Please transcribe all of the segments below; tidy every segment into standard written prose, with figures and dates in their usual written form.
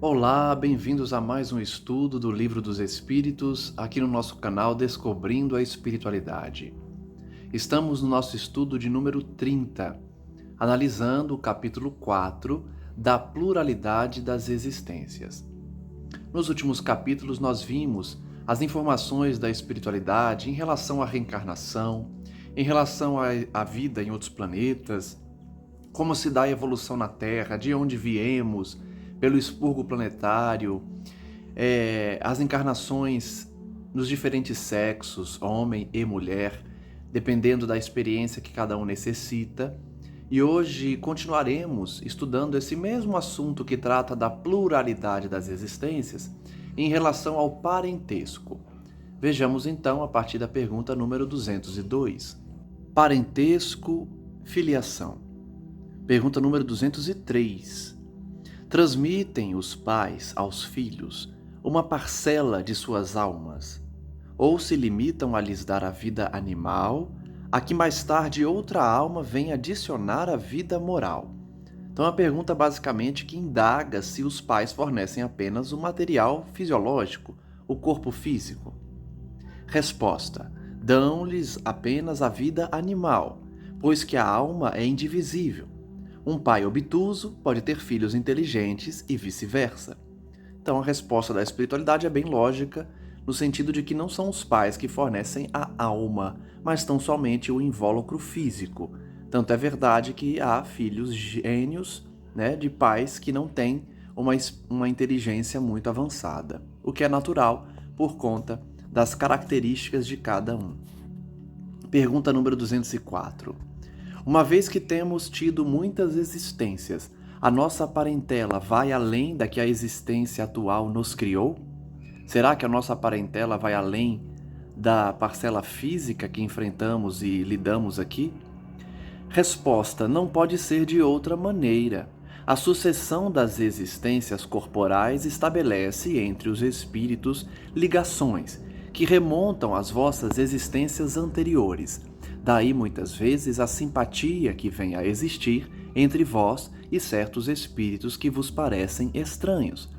Olá, bem-vindos a mais um estudo do Livro dos Espíritos, aqui no nosso canal Descobrindo a Espiritualidade. Estamos no nosso estudo de número 30, analisando o capítulo 4 da pluralidade das existências. Nos últimos capítulos nós vimos as informações da espiritualidade em relação à reencarnação, em relação à vida em outros planetas, como se dá a evolução na Terra, de onde viemos, pelo expurgo planetário, as encarnações nos diferentes sexos, homem e mulher, dependendo da experiência que cada um necessita. E hoje continuaremos estudando esse mesmo assunto que trata da pluralidade das existências em relação ao parentesco. Vejamos então a partir da pergunta número 202. Parentesco, filiação. Pergunta número 203. Transmitem os pais aos filhos uma parcela de suas almas, ou se limitam a lhes dar a vida animal, a que mais tarde outra alma vem adicionar a vida moral? Então a pergunta basicamente que indaga se os pais fornecem apenas o material fisiológico, o corpo físico. Resposta: dão-lhes apenas a vida animal, pois que a alma é indivisível. Um pai obtuso pode ter filhos inteligentes e vice-versa. Então a resposta da espiritualidade é bem lógica, no sentido de que não são os pais que fornecem a alma, mas tão somente o invólucro físico. Tanto é verdade que há filhos gênios, de pais que não têm uma inteligência muito avançada, o que é natural por conta das características de cada um. Pergunta número 204. Uma vez que temos tido muitas existências, a nossa parentela vai além da que a existência atual nos criou? Será que a nossa parentela vai além da parcela física que enfrentamos e lidamos aqui? Resposta: não pode ser de outra maneira. A sucessão das existências corporais estabelece entre os espíritos ligações que remontam às vossas existências anteriores. Daí, muitas vezes, a simpatia que vem a existir entre vós e certos espíritos que vos parecem estranhos.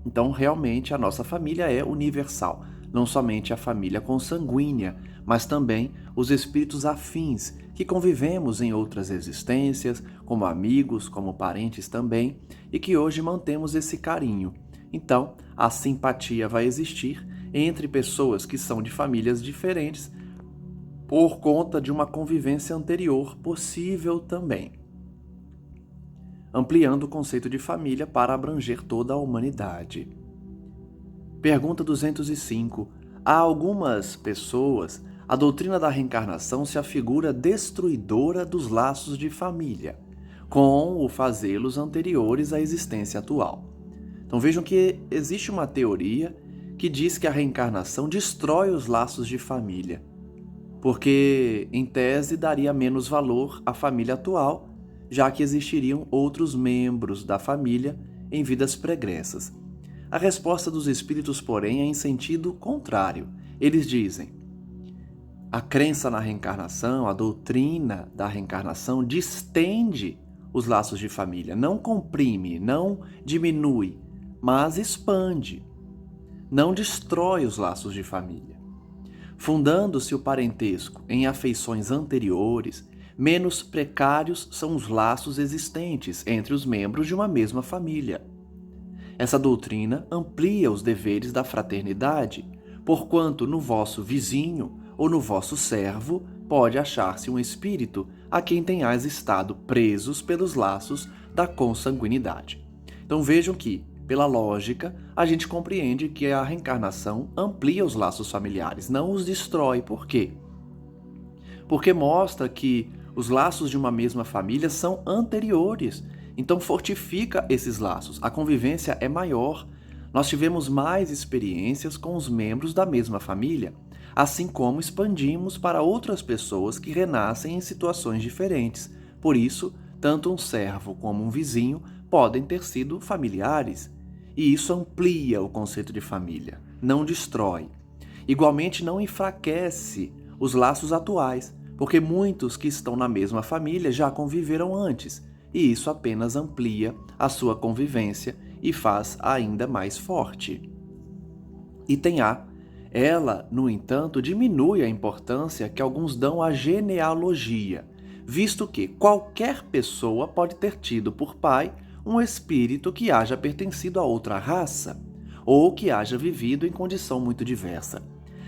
Então, realmente, a nossa família é universal. Não somente a família consanguínea, mas também os espíritos afins, que convivemos em outras existências, como amigos, como parentes também, e que hoje mantemos esse carinho. Então, a simpatia vai existir entre pessoas que são de famílias diferentes, por conta de uma convivência anterior possível também, ampliando o conceito de família para abranger toda a humanidade. Pergunta 205. Há algumas pessoas, a doutrina da reencarnação se afigura destruidora dos laços de família, com o fazê-los anteriores à existência atual. Então vejam que existe uma teoria que diz que a reencarnação destrói os laços de família, porque, em tese, daria menos valor à família atual, já que existiriam outros membros da família em vidas pregressas. A resposta dos espíritos, porém, é em sentido contrário. Eles dizem: a crença na reencarnação, a doutrina da reencarnação distende os laços de família, não comprime, não diminui, mas expande, não destrói os laços de família. Fundando-se o parentesco em afeições anteriores, menos precários são os laços existentes entre os membros de uma mesma família. Essa doutrina amplia os deveres da fraternidade, porquanto no vosso vizinho ou no vosso servo pode achar-se um espírito a quem tenhais estado presos pelos laços da consanguinidade. Então vejam que, pela lógica, a gente compreende que a reencarnação amplia os laços familiares, não os destrói. Por quê? Porque mostra que os laços de uma mesma família são anteriores, então fortifica esses laços. A convivência é maior, nós tivemos mais experiências com os membros da mesma família, assim como expandimos para outras pessoas que renascem em situações diferentes. Por isso, tanto um servo como um vizinho podem ter sido familiares, e isso amplia o conceito de família, não destrói. Igualmente não enfraquece os laços atuais, porque muitos que estão na mesma família já conviveram antes, e isso apenas amplia a sua convivência e faz ainda mais forte. Item A. Ela, no entanto, diminui a importância que alguns dão à genealogia, visto que qualquer pessoa pode ter tido por pai um espírito que haja pertencido a outra raça, ou que haja vivido em condição muito diversa.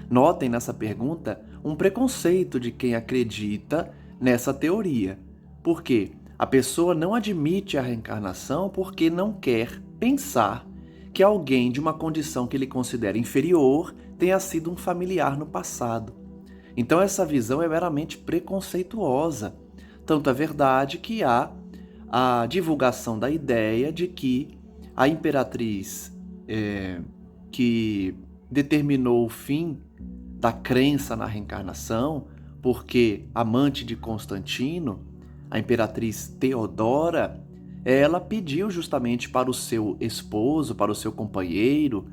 Notem nessa pergunta um preconceito de quem acredita nessa teoria, porque a pessoa não admite a reencarnação porque não quer pensar que alguém de uma condição que ele considera inferior tenha sido um familiar no passado. Então essa visão é meramente preconceituosa. Tanto é verdade que há a divulgação da ideia de que a imperatriz que determinou o fim da crença na reencarnação, porque amante de Constantino, a imperatriz Teodora, ela pediu justamente para o seu esposo, para o seu companheiro,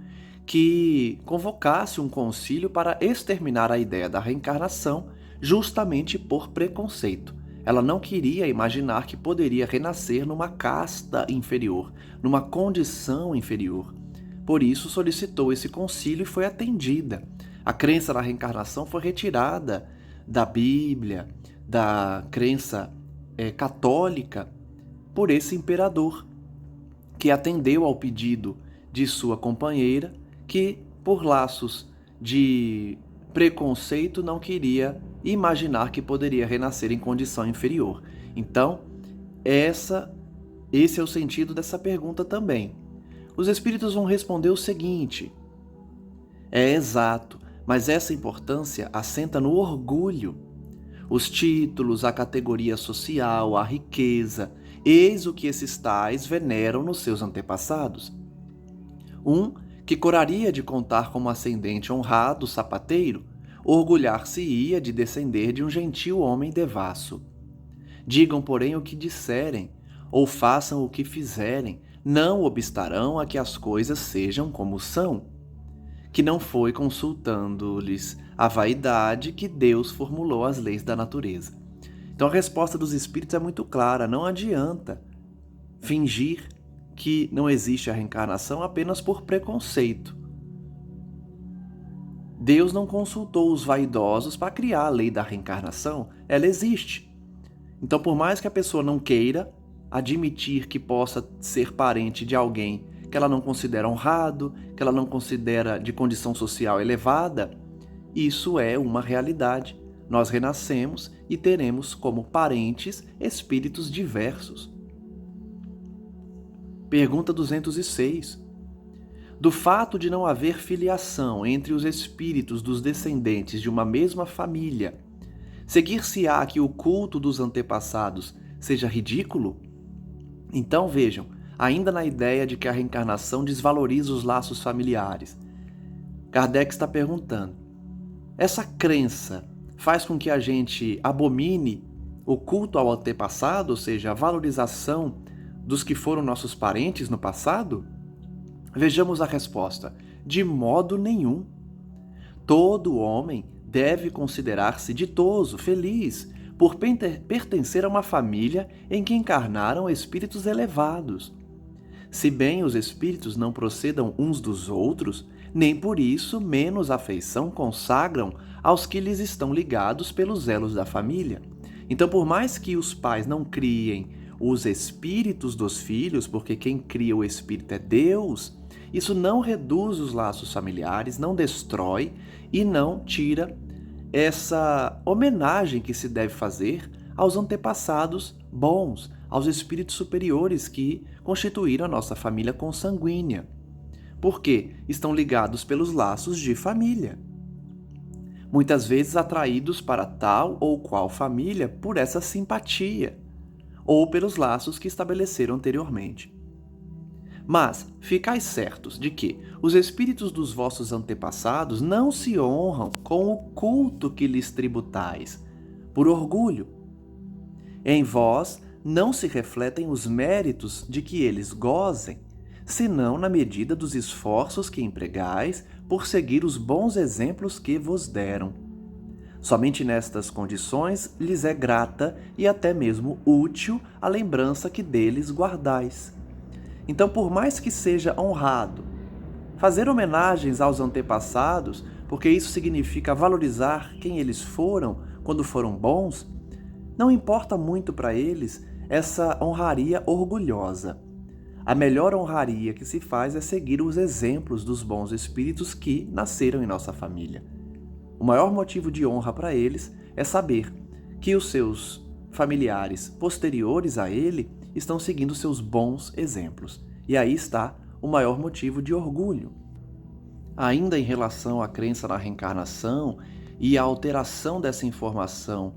que convocasse um concílio para exterminar a ideia da reencarnação, justamente por preconceito. Ela não queria imaginar que poderia renascer numa casta inferior, numa condição inferior. Por isso solicitou esse concílio e foi atendida. A crença na reencarnação foi retirada da Bíblia, da crença católica, por esse imperador, que atendeu ao pedido de sua companheira, que, por laços de preconceito, não queria imaginar que poderia renascer em condição inferior. Então, esse é o sentido dessa pergunta também. Os espíritos vão responder o seguinte: é exato, mas essa importância assenta no orgulho. Os títulos, a categoria social, a riqueza, eis o que esses tais veneram nos seus antepassados. Um que coraria de contar como ascendente honrado sapateiro, orgulhar-se-ia de descender de um gentil homem devasso. Digam, porém, o que disserem, ou façam o que fizerem, não obstarão a que as coisas sejam como são. Que não foi consultando-lhes a vaidade que Deus formulou as leis da natureza. Então a resposta dos espíritos é muito clara: não adianta fingir que não existe a reencarnação apenas por preconceito. Deus não consultou os vaidosos para criar a lei da reencarnação, ela existe. Então, por mais que a pessoa não queira admitir que possa ser parente de alguém que ela não considera honrado, que ela não considera de condição social elevada, isso é uma realidade. Nós renascemos e teremos como parentes espíritos diversos. Pergunta 206. Do fato de não haver filiação entre os espíritos dos descendentes de uma mesma família, seguir-se-á que o culto dos antepassados seja ridículo? Então vejam, ainda na ideia de que a reencarnação desvaloriza os laços familiares, Kardec está perguntando: essa crença faz com que a gente abomine o culto ao antepassado, ou seja, a valorização dos que foram nossos parentes no passado? Vejamos a resposta: de modo nenhum. Todo homem deve considerar-se ditoso, feliz, por pertencer a uma família em que encarnaram espíritos elevados. Se bem os espíritos não procedam uns dos outros, nem por isso menos afeição consagram aos que lhes estão ligados pelos elos da família. Então, por mais que os pais não criem os espíritos dos filhos, porque quem cria o espírito é Deus, isso não reduz os laços familiares, não destrói e não tira essa homenagem que se deve fazer aos antepassados bons, aos espíritos superiores que constituíram a nossa família consanguínea, porque estão ligados pelos laços de família. Muitas vezes atraídos para tal ou qual família por essa simpatia, ou pelos laços que estabeleceram anteriormente. Mas ficais certos de que os espíritos dos vossos antepassados não se honram com o culto que lhes tributais, por orgulho. Em vós não se refletem os méritos de que eles gozem, senão na medida dos esforços que empregais por seguir os bons exemplos que vos deram. Somente nestas condições lhes é grata e até mesmo útil a lembrança que deles guardais. Então, por mais que seja honrado, fazer homenagens aos antepassados, porque isso significa valorizar quem eles foram quando foram bons, não importa muito para eles essa honraria orgulhosa. A melhor honraria que se faz é seguir os exemplos dos bons espíritos que nasceram em nossa família. O maior motivo de honra para eles é saber que os seus familiares posteriores a ele estão seguindo seus bons exemplos. E aí está o maior motivo de orgulho. Ainda em relação à crença na reencarnação e à alteração dessa informação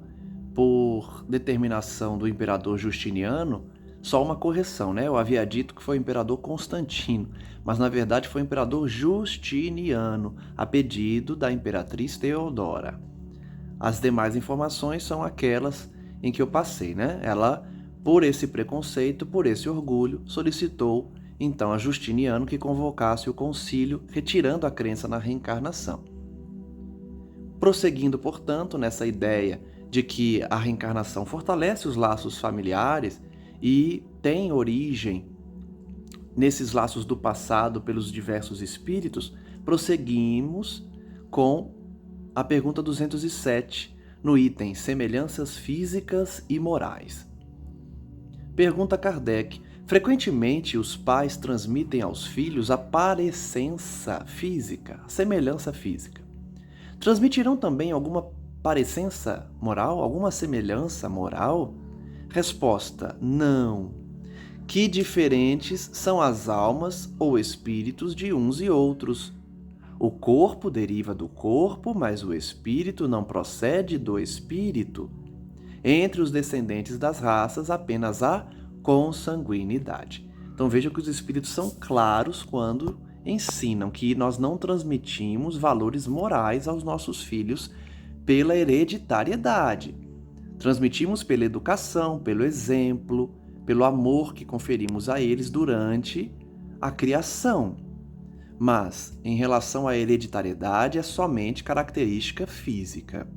por determinação do imperador Justiniano, só uma correção, né? Eu havia dito que foi o imperador Constantino, mas na verdade foi o imperador Justiniano, a pedido da imperatriz Teodora. As demais informações são aquelas em que eu passei, né? Ela, por esse preconceito, por esse orgulho, solicitou então a Justiniano que convocasse o concílio, retirando a crença na reencarnação. Prosseguindo, portanto, nessa ideia de que a reencarnação fortalece os laços familiares e tem origem nesses laços do passado pelos diversos espíritos, prosseguimos com a pergunta 207, no item Semelhanças Físicas e Morais. Pergunta Kardec: frequentemente os pais transmitem aos filhos a parecença física, a semelhança física. Transmitirão também alguma parecença moral, alguma semelhança moral? Resposta: não. Que diferentes são as almas ou espíritos de uns e outros. O corpo deriva do corpo, mas o espírito não procede do espírito. Entre os descendentes das raças, apenas há consanguinidade. Então veja que os espíritos são claros quando ensinam que nós não transmitimos valores morais aos nossos filhos pela hereditariedade. Transmitimos pela educação, pelo exemplo, pelo amor que conferimos a eles durante a criação. Mas, em relação à hereditariedade, é somente característica física.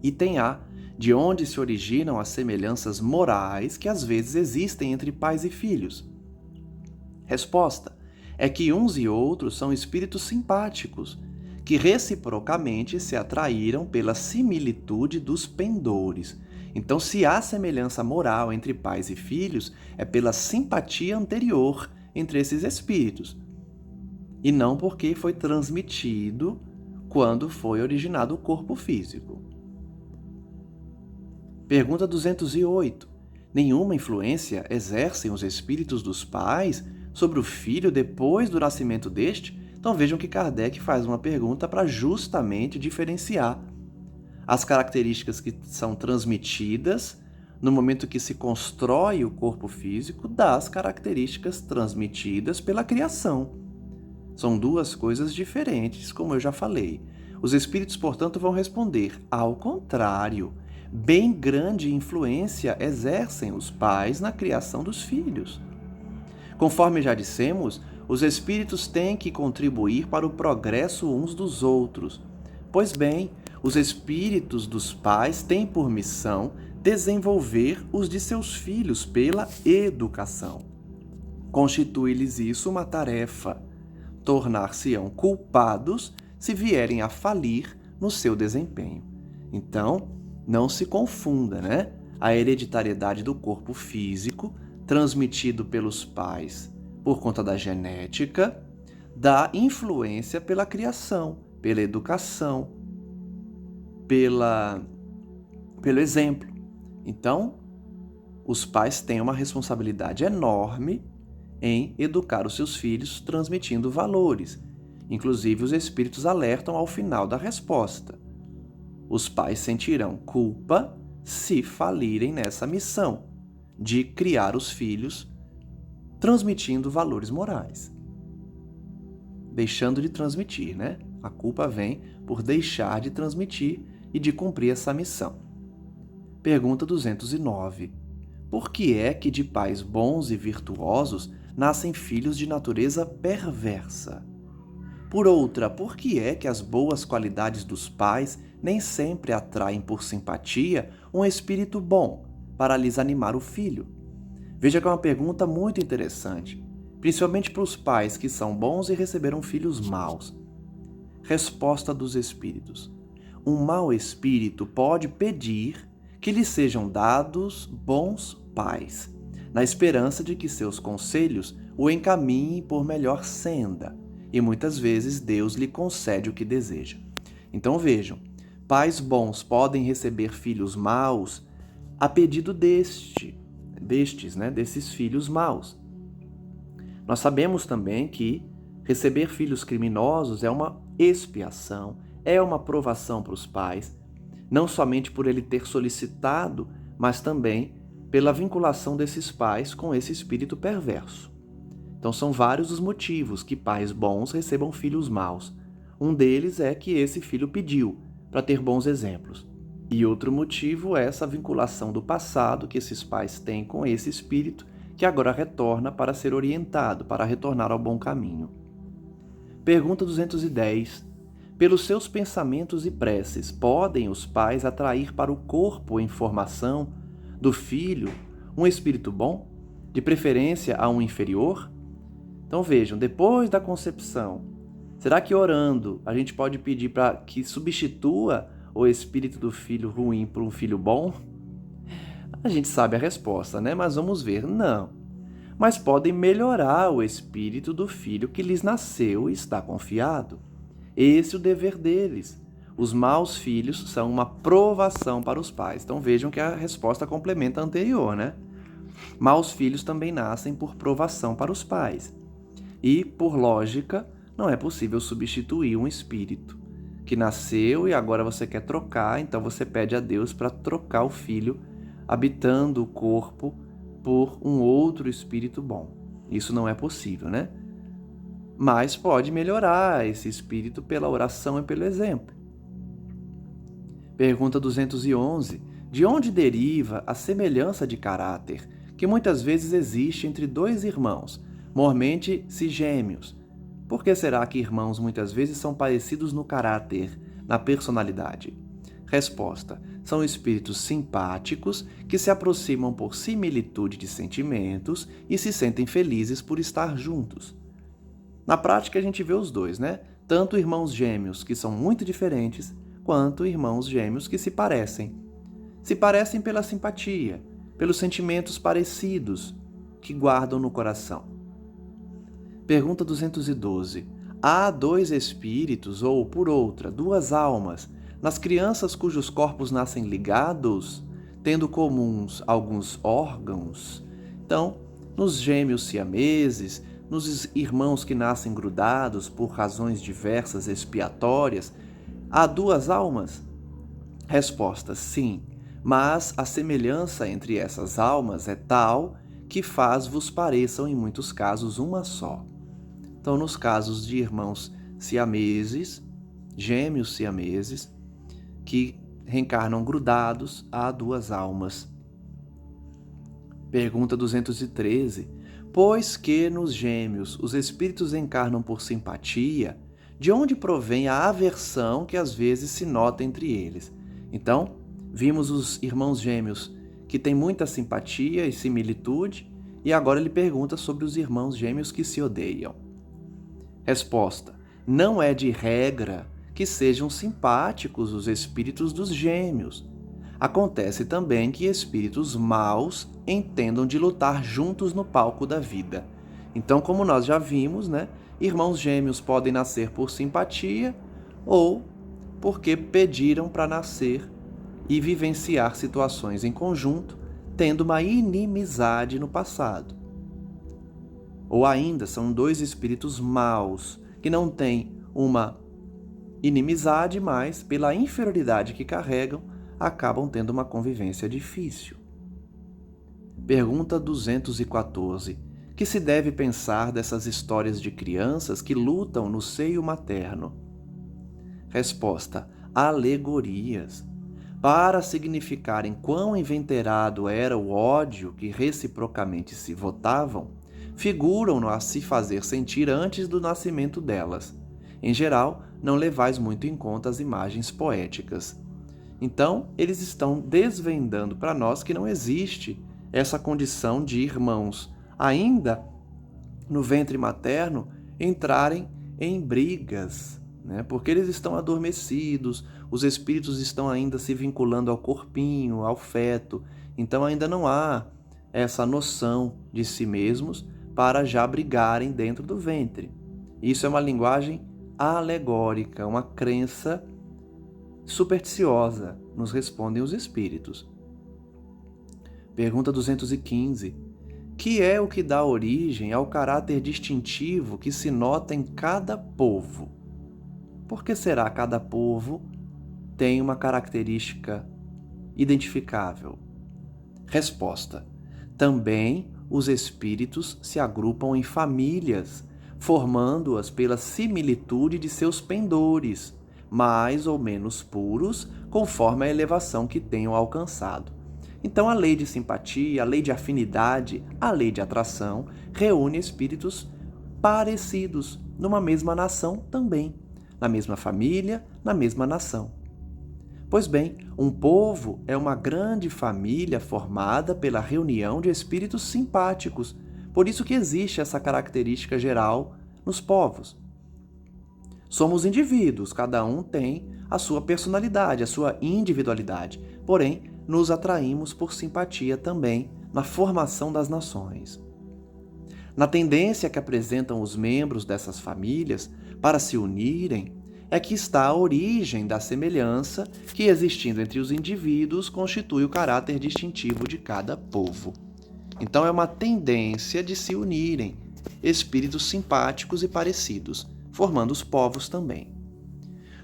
Item A: de onde se originam as semelhanças morais que às vezes existem entre pais e filhos? Resposta: é que uns e outros são espíritos simpáticos, que reciprocamente se atraíram pela similitude dos pendores. Então, se há semelhança moral entre pais e filhos, é pela simpatia anterior entre esses espíritos, e não porque foi transmitido quando foi originado o corpo físico. Pergunta 208. Nenhuma influência exercem os espíritos dos pais sobre o filho depois do nascimento deste? Então vejam que Kardec faz uma pergunta para justamente diferenciar as características que são transmitidas no momento que se constrói o corpo físico das características transmitidas pela criação. São duas coisas diferentes, como eu já falei. Os espíritos, portanto, vão responder: ao contrário, bem grande influência exercem os pais na criação dos filhos. Conforme já dissemos, os espíritos têm que contribuir para o progresso uns dos outros. Pois bem, os espíritos dos pais têm por missão desenvolver os de seus filhos pela educação. Constitui-lhes isso uma tarefa. Tornar-se-ão culpados se vierem a falir no seu desempenho. Então, não se confunda, né? A hereditariedade do corpo físico, transmitido pelos pais por conta da genética, da influência pela criação, pela educação, pelo exemplo. Então, os pais têm uma responsabilidade enorme em educar os seus filhos transmitindo valores. Inclusive, os espíritos alertam ao final da resposta: os pais sentirão culpa se falirem nessa missão de criar os filhos transmitindo valores morais. Deixando de transmitir, né? A culpa vem por deixar de transmitir e de cumprir essa missão. Pergunta 209. Por que é que de pais bons e virtuosos nascem filhos de natureza perversa? Por outra, por que é que as boas qualidades dos pais nem sempre atraem por simpatia um espírito bom para lhes animar o filho? Veja que é uma pergunta muito interessante, principalmente para os pais que são bons e receberam filhos maus. Resposta dos espíritos. Um mau espírito pode pedir que lhe sejam dados bons pais, na esperança de que seus conselhos o encaminhem por melhor senda, e muitas vezes Deus lhe concede o que deseja. Então vejam, pais bons podem receber filhos maus a pedido desses filhos maus. Nós sabemos também que receber filhos criminosos é uma expiação, é uma provação para os pais, não somente por ele ter solicitado, mas também pela vinculação desses pais com esse espírito perverso. Então são vários os motivos que pais bons recebam filhos maus. Um deles é que esse filho pediu, para ter bons exemplos. E outro motivo é essa vinculação do passado que esses pais têm com esse espírito, que agora retorna para ser orientado, para retornar ao bom caminho. Pergunta 210. Pelos seus pensamentos e preces, podem os pais atrair para o corpo em formação do filho um espírito bom, de preferência a um inferior? Então vejam, depois da concepção, será que orando a gente pode pedir para que substitua o espírito do filho ruim por um filho bom? A gente sabe a resposta, né? Mas vamos ver, não. Mas podem melhorar o espírito do filho que lhes nasceu e está confiado. Esse é o dever deles. Os maus filhos são uma provação para os pais. Então vejam que a resposta complementa a anterior, né? Maus filhos também nascem por provação para os pais. E, por lógica, não é possível substituir um espírito que nasceu e agora você quer trocar, então você pede a Deus para trocar o filho habitando o corpo por um outro espírito bom. Isso não é possível, né? Mas pode melhorar esse espírito pela oração e pelo exemplo. Pergunta 211. De onde deriva a semelhança de caráter que muitas vezes existe entre dois irmãos, mormente se gêmeos? Por que será que irmãos muitas vezes são parecidos no caráter, na personalidade? Resposta. São espíritos simpáticos que se aproximam por similitude de sentimentos e se sentem felizes por estar juntos. Na prática a gente vê os dois, né? Tanto irmãos gêmeos que são muito diferentes, quanto irmãos gêmeos que se parecem. Se parecem pela simpatia, pelos sentimentos parecidos que guardam no coração. Pergunta 212. Há dois espíritos, ou, por outra, duas almas, nas crianças cujos corpos nascem ligados, tendo comuns alguns órgãos? Então, nos gêmeos siameses, nos irmãos que nascem grudados por razões diversas expiatórias, há duas almas? Resposta: sim, mas a semelhança entre essas almas é tal que faz-vos pareçam em muitos casos uma só. Então, nos casos de irmãos siameses, gêmeos siameses, que reencarnam grudados, há duas almas. Pergunta 213. Pois que nos gêmeos os espíritos encarnam por simpatia, de onde provém a aversão que às vezes se nota entre eles? Então, vimos os irmãos gêmeos que têm muita simpatia e similitude, e agora ele pergunta sobre os irmãos gêmeos que se odeiam. Resposta: não é de regra que sejam simpáticos os espíritos dos gêmeos. Acontece também que espíritos maus entendam de lutar juntos no palco da vida. Então, como nós já vimos, né, irmãos gêmeos podem nascer por simpatia ou porque pediram para nascer e vivenciar situações em conjunto, tendo uma inimizade no passado. Ou ainda são dois espíritos maus que não têm uma inimizade, mas pela inferioridade que carregam, acabam tendo uma convivência difícil. Pergunta 214. Que se deve pensar dessas histórias de crianças que lutam no seio materno? Resposta: alegorias. Para significarem quão inveterado era o ódio que reciprocamente se votavam, figuram-no a se fazer sentir antes do nascimento delas. Em geral, não levais muito em conta as imagens poéticas. Então, eles estão desvendando para nós que não existe essa condição de irmãos, ainda no ventre materno, entrarem em brigas, né? Porque eles estão adormecidos, os espíritos estão ainda se vinculando ao corpinho, ao feto, então ainda não há essa noção de si mesmos para já brigarem dentro do ventre. Isso é uma linguagem alegórica, uma crença supersticiosa, nos respondem os espíritos. Pergunta 215. Que é o que dá origem ao caráter distintivo que se nota em cada povo? Por que será cada povo tem uma característica identificável? Resposta. Também os espíritos se agrupam em famílias, formando-as pela similitude de seus pendores, mais ou menos puros, conforme a elevação que tenham alcançado. Então, a lei de simpatia, a lei de afinidade, a lei de atração reúne espíritos parecidos numa mesma nação também, na mesma família, na mesma nação. Pois bem, um povo é uma grande família formada pela reunião de espíritos simpáticos, por isso que existe essa característica geral nos povos. Somos indivíduos, cada um tem a sua personalidade, a sua individualidade, porém, nos atraímos por simpatia também na formação das nações. Na tendência que apresentam os membros dessas famílias para se unirem, é que está a origem da semelhança que, existindo entre os indivíduos, constitui o caráter distintivo de cada povo. Então é uma tendência de se unirem espíritos simpáticos e parecidos, formando os povos também.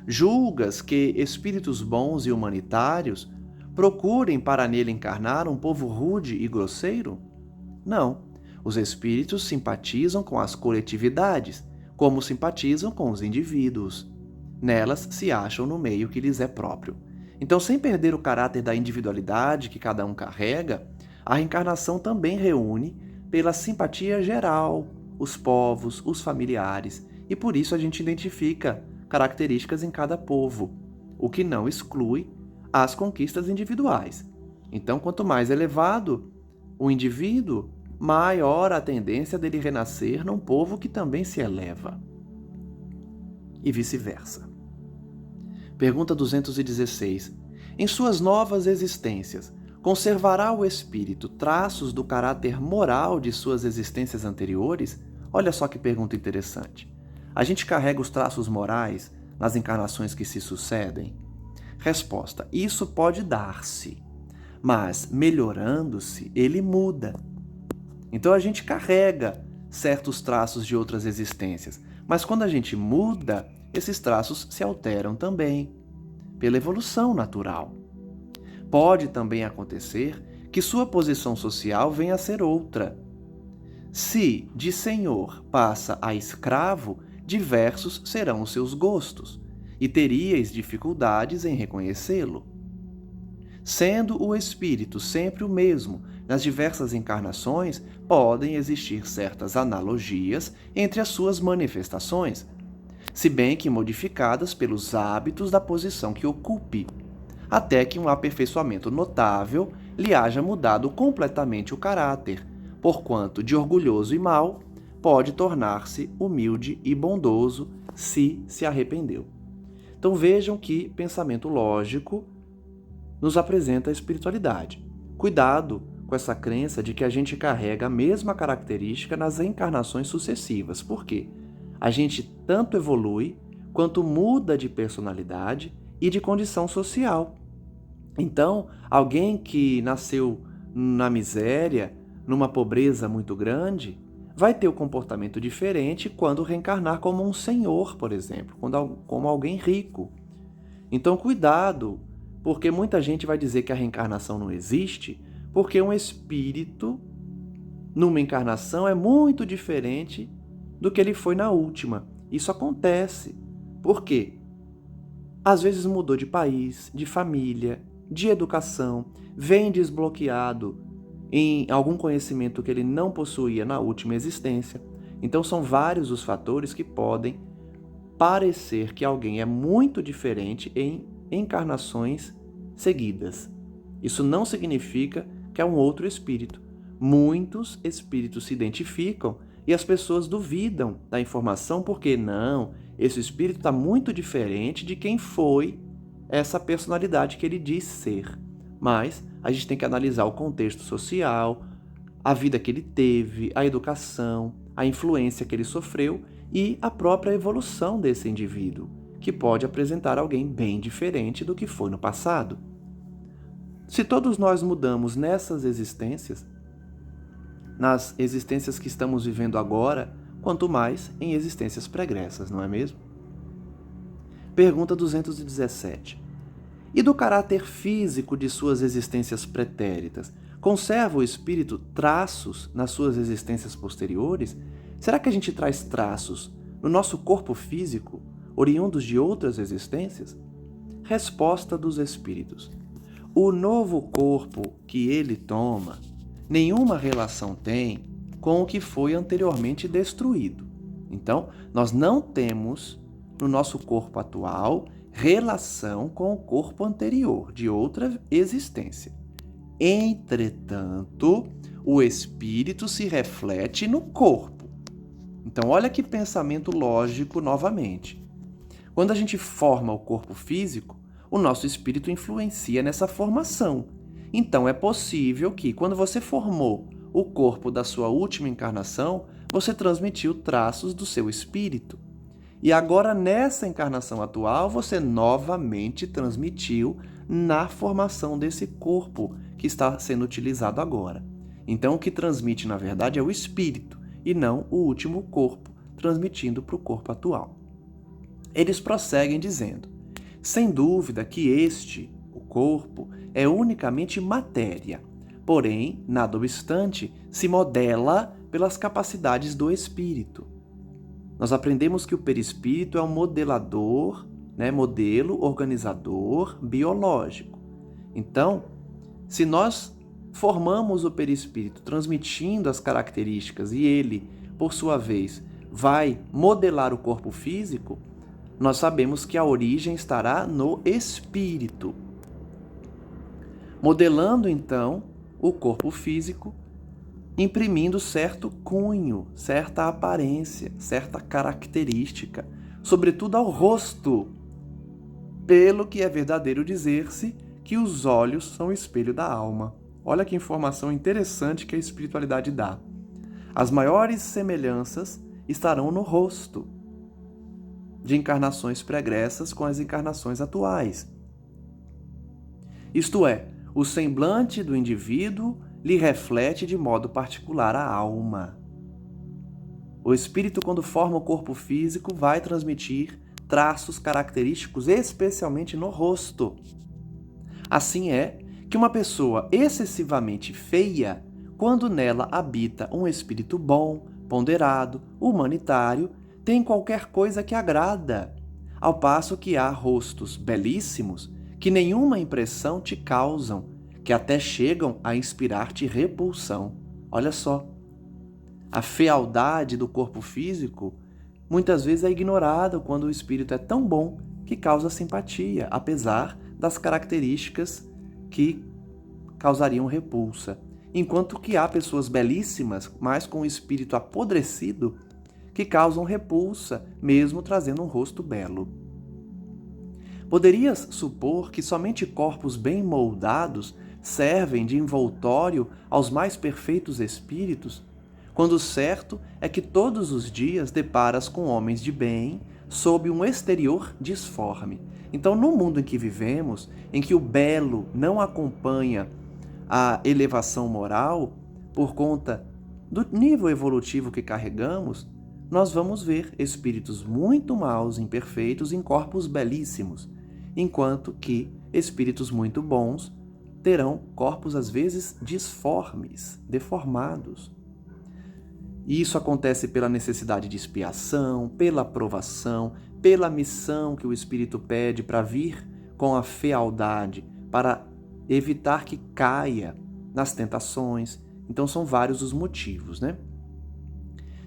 Julgas que espíritos bons e humanitários procurem para nele encarnar um povo rude e grosseiro? Não. Os espíritos simpatizam com as coletividades, como simpatizam com os indivíduos. Nelas se acham no meio que lhes é próprio. Então, sem perder o caráter da individualidade que cada um carrega, a reencarnação também reúne, pela simpatia geral, os povos, os familiares, e por isso a gente identifica características em cada povo, o que não exclui as conquistas individuais. Então, quanto mais elevado o indivíduo, maior a tendência dele renascer num povo que também se eleva. E vice-versa. Pergunta 216. Em suas novas existências, conservará o espírito traços do caráter moral de suas existências anteriores? Olha só que pergunta interessante. A gente carrega os traços morais nas encarnações que se sucedem? Resposta: isso pode dar-se, mas melhorando-se, ele muda. Então a gente carrega certos traços de outras existências, mas quando a gente muda, esses traços se alteram também, pela evolução natural. Pode também acontecer que sua posição social venha a ser outra. Se de senhor passa a escravo, diversos serão os seus gostos, e teríeis dificuldades em reconhecê-lo. Sendo o espírito sempre o mesmo, nas diversas encarnações podem existir certas analogias entre as suas manifestações, se bem que modificadas pelos hábitos da posição que ocupe, até que um aperfeiçoamento notável lhe haja mudado completamente o caráter, porquanto de orgulhoso e mau pode tornar-se humilde e bondoso se arrependeu. Então vejam que pensamento lógico nos apresenta a espiritualidade. Cuidado com essa crença de que a gente carrega a mesma característica nas encarnações sucessivas. Por quê? A gente tanto evolui quanto muda de personalidade e de condição social. Então, alguém que nasceu na miséria, numa pobreza muito grande, vai ter um comportamento diferente quando reencarnar como um senhor, por exemplo, como alguém rico. Então, cuidado, porque muita gente vai dizer que a reencarnação não existe, porque um espírito, numa encarnação, é muito diferente do que ele foi na última. Isso acontece. Por quê? Às vezes mudou de país, de família, de educação, vem desbloqueado em algum conhecimento que ele não possuía na última existência. Então são vários os fatores que podem parecer que alguém é muito diferente em encarnações seguidas. Isso não significa que é um outro espírito, muitos espíritos se identificam e as pessoas duvidam da informação porque, não, esse espírito está muito diferente de quem foi essa personalidade que ele diz ser. Mas a gente tem que analisar o contexto social, a vida que ele teve, a educação, a influência que ele sofreu e a própria evolução desse indivíduo, que pode apresentar alguém bem diferente do que foi no passado. Se todos nós mudamos nessas existências, nas existências que estamos vivendo agora, quanto mais em existências pregressas, não é mesmo? Pergunta 217. E do caráter físico de suas existências pretéritas, conserva o espírito traços nas suas existências posteriores? Será que a gente traz traços no nosso corpo físico, oriundos de outras existências? Resposta dos espíritos. O novo corpo que ele toma nenhuma relação tem com o que foi anteriormente destruído. Então, nós não temos no nosso corpo atual relação com o corpo anterior, de outra existência. Entretanto, o espírito se reflete no corpo. Então, olha que pensamento lógico novamente. Quando a gente forma o corpo físico, o nosso espírito influencia nessa formação. Então, é possível que, quando você formou o corpo da sua última encarnação, você transmitiu traços do seu espírito. E agora, nessa encarnação atual, você novamente transmitiu na formação desse corpo que está sendo utilizado agora. Então, o que transmite, na verdade, é o espírito, e não o último corpo, transmitindo para o corpo atual. Eles prosseguem dizendo: sem dúvida que o corpo, é unicamente matéria, porém, nada obstante, se modela pelas capacidades do espírito. Nós aprendemos que o perispírito é um modelador, modelo organizador biológico. Então, se nós formamos o perispírito transmitindo as características e ele, por sua vez, vai modelar o corpo físico, nós sabemos que a origem estará no espírito. Modelando, então, o corpo físico, imprimindo certo cunho, certa aparência, certa característica, sobretudo ao rosto, pelo que é verdadeiro dizer-se que os olhos são o espelho da alma. Olha que informação interessante que a espiritualidade dá. As maiores semelhanças estarão no rosto, de encarnações pregressas com as encarnações atuais. Isto é, o semblante do indivíduo lhe reflete de modo particular a alma. O espírito, quando forma o corpo físico, vai transmitir traços característicos, especialmente no rosto. Assim é que uma pessoa excessivamente feia, quando nela habita um espírito bom, ponderado, humanitário, tem qualquer coisa que agrada, ao passo que há rostos belíssimos que nenhuma impressão te causam, que até chegam a inspirar-te repulsão. Olha só, a fealdade do corpo físico muitas vezes é ignorada quando o espírito é tão bom que causa simpatia, apesar das características que causariam repulsa. Enquanto que há pessoas belíssimas, mas com o espírito apodrecido, que causam repulsa, mesmo trazendo um rosto belo. Poderias supor que somente corpos bem moldados servem de envoltório aos mais perfeitos espíritos, quando o certo é que todos os dias deparas com homens de bem sob um exterior disforme. Então, no mundo em que vivemos, em que o belo não acompanha a elevação moral, por conta do nível evolutivo que carregamos, nós vamos ver espíritos muito maus, imperfeitos, em corpos belíssimos, enquanto que espíritos muito bons terão corpos, às vezes, disformes, deformados. E isso acontece pela necessidade de expiação, pela provação, pela missão que o espírito pede para vir com a fealdade, para evitar que caia nas tentações. Então, são vários os motivos,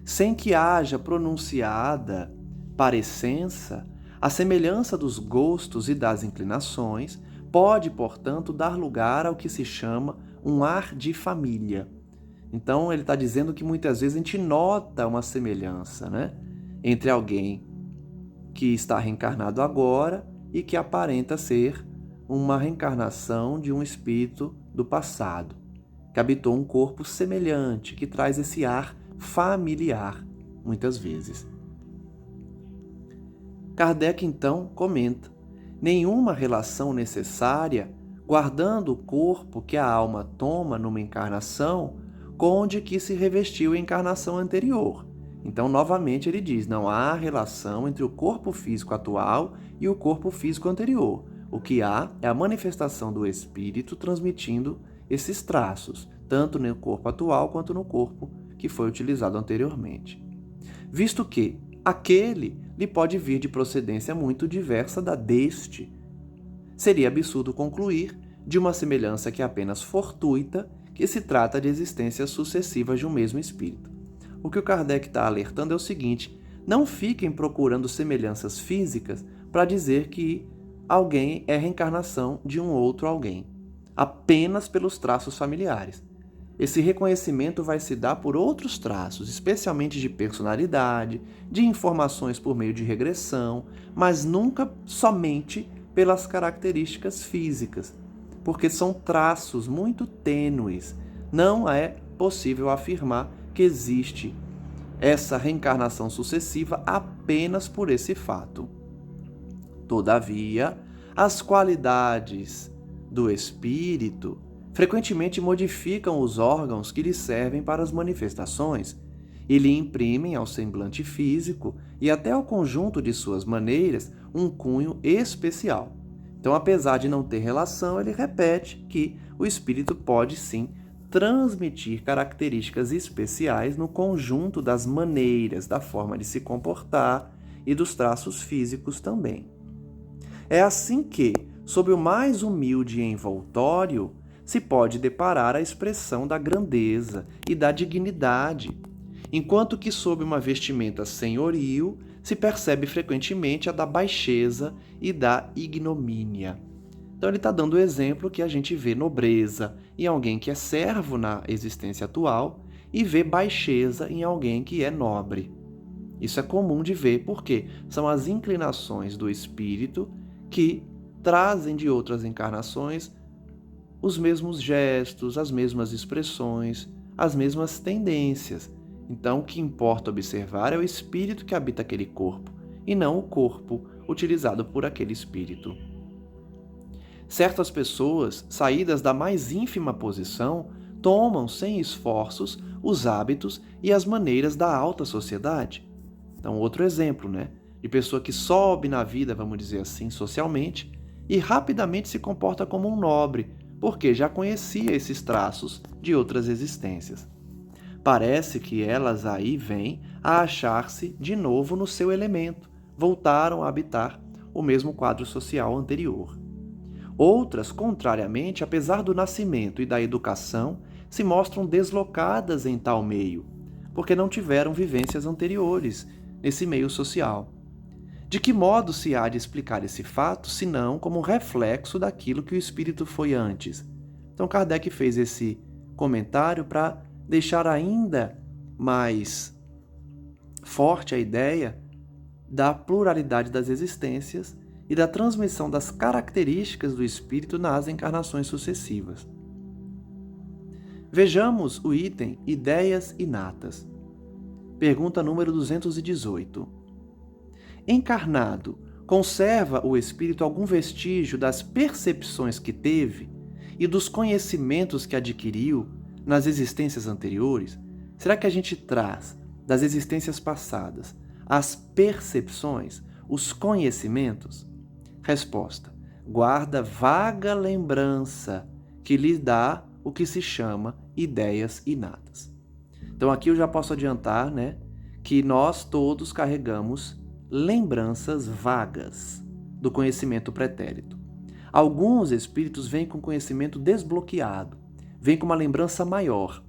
Sem que haja pronunciada parecença, a semelhança dos gostos e das inclinações pode, portanto, dar lugar ao que se chama um ar de família. Então, ele está dizendo que muitas vezes a gente nota uma semelhança, né, entre alguém que está reencarnado agora e que aparenta ser uma reencarnação de um espírito do passado, que habitou um corpo semelhante, que traz esse ar familiar, muitas vezes. Kardec, então, comenta: nenhuma relação necessária, guardando o corpo que a alma toma numa encarnação, com o de que se revestiu em encarnação anterior. Então, novamente, ele diz: não há relação entre o corpo físico atual e o corpo físico anterior. O que há é a manifestação do espírito transmitindo esses traços, tanto no corpo atual quanto no corpo que foi utilizado anteriormente. Visto que aquele lhe pode vir de procedência muito diversa da deste, seria absurdo concluir, de uma semelhança que é apenas fortuita, que se trata de existências sucessivas de um mesmo espírito. O que o Kardec está alertando é o seguinte: não fiquem procurando semelhanças físicas para dizer que alguém é reencarnação de um outro alguém, apenas pelos traços familiares. Esse reconhecimento vai se dar por outros traços, especialmente de personalidade, de informações por meio de regressão, mas nunca somente pelas características físicas, porque são traços muito tênues. Não é possível afirmar que existe essa reencarnação sucessiva apenas por esse fato. Todavia, as qualidades do espírito frequentemente modificam os órgãos que lhe servem para as manifestações e lhe imprimem ao semblante físico e até ao conjunto de suas maneiras um cunho especial. Então, apesar de não ter relação, ele repete que o espírito pode sim transmitir características especiais no conjunto das maneiras, da forma de se comportar e dos traços físicos também. É assim que, sob o mais humilde envoltório, se pode deparar a expressão da grandeza e da dignidade, enquanto que sob uma vestimenta senhoril se percebe frequentemente a da baixeza e da ignomínia. Então ele está dando o exemplo que a gente vê nobreza em alguém que é servo na existência atual e vê baixeza em alguém que é nobre. Isso é comum de ver porque são as inclinações do espírito que trazem de outras encarnações os mesmos gestos, as mesmas expressões, as mesmas tendências. Então, o que importa observar é o espírito que habita aquele corpo, e não o corpo utilizado por aquele espírito. Certas pessoas, saídas da mais ínfima posição, tomam sem esforços os hábitos e as maneiras da alta sociedade. Então, outro exemplo, de pessoa que sobe na vida, vamos dizer assim, socialmente, e rapidamente se comporta como um nobre, porque já conhecia esses traços de outras existências. Parece que elas aí vêm a achar-se de novo no seu elemento, voltaram a habitar o mesmo quadro social anterior. Outras, contrariamente, apesar do nascimento e da educação, se mostram deslocadas em tal meio, porque não tiveram vivências anteriores nesse meio social. De que modo se há de explicar esse fato, senão como reflexo daquilo que o espírito foi antes? Então Kardec fez esse comentário para deixar ainda mais forte a ideia da pluralidade das existências e da transmissão das características do espírito nas encarnações sucessivas. Vejamos o item Ideias Inatas. Pergunta número 218. Encarnado, conserva o espírito algum vestígio das percepções que teve e dos conhecimentos que adquiriu nas existências anteriores? Será que a gente traz das existências passadas as percepções, os conhecimentos? Resposta: guarda vaga lembrança que lhe dá o que se chama ideias inatas. Então aqui eu já posso adiantar, que nós todos carregamos lembranças vagas do conhecimento pretérito. Alguns espíritos vêm com conhecimento desbloqueado, vêm com uma lembrança maior,